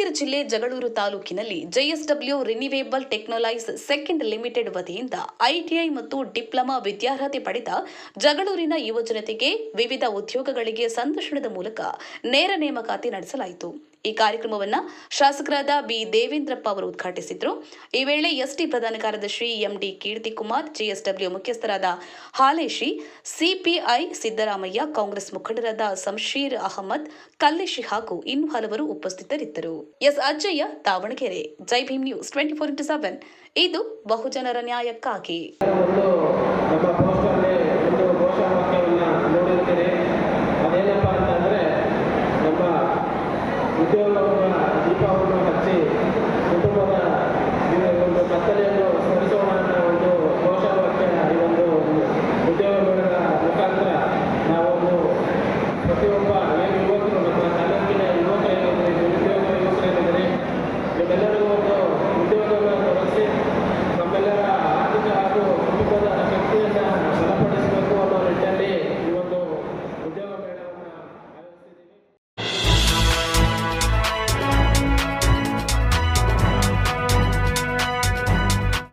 ದಾವಣಗೆರೆ ಜಿಲ್ಲೆ ಜಗಳೂರು ತಾಲೂಕಿನಲ್ಲಿ JSW ರಿನಿವೇಬಲ್ ಟೆಕ್ನಾಲೈಸ್ second limited ವತಿಯಿಂದ ಐಟಿಐ ಮತ್ತು ಡಿಪ್ಲೊಮಾ ವಿದ್ಯಾರ್ಹತೆ ಪಡೆದ ಜಗಳೂರಿನ ಯುವಜನತೆಗೆ ವಿವಿಧ ಉದ್ಯೋಗಗಳಿಗೆ ಸಂದರ್ಶನದ ಮೂಲಕ ನೇರ ನೇಮಕಾತಿ ನಡೆಸಲಾಯಿತು. ಈ ಕಾರ್ಯಕ್ರಮವನ್ನು ಶಾಸಕರಾದ ಬಿ ದೇವೇಂದ್ರಪ್ಪ ಅವರು ಉದ್ಘಾಟಿಸಿದರು. ಈ ವೇಳೆ ಎಸ್ಟಿ ಪ್ರಧಾನ ಕಾರ್ಯದರ್ಶಿ ಎಂಡಿ ಕೀರ್ತಿಕುಮಾರ್, ಜೆಎಸ್ಡಬ್ಲ್ಯೂ ಮುಖ್ಯಸ್ಥರಾದ ಹಾಲೇಶಿ, ಸಿಪಿಐ ಸಿದ್ದರಾಮಯ್ಯ, ಕಾಂಗ್ರೆಸ್ ಮುಖಂಡರಾದ ಶಂಷೀರ್ ಅಹಮದ್, ಕಲ್ಲೇಶಿ ಹಾಗೂ ಇನ್ನು ಹಲವರು ಉಪಸ್ಥಿತರಿದ್ದರು. ಎಸ್ ಅಜ್ಜಯ್ಯ, ದಾವಣಗೆರೆ. ಜೈ ಭೀಮ್ ನ್ಯೂಸ್ 24/7 ಇದು ಬಹುಜನರ ನ್ಯಾಯಕ್ಕಾಗಿ.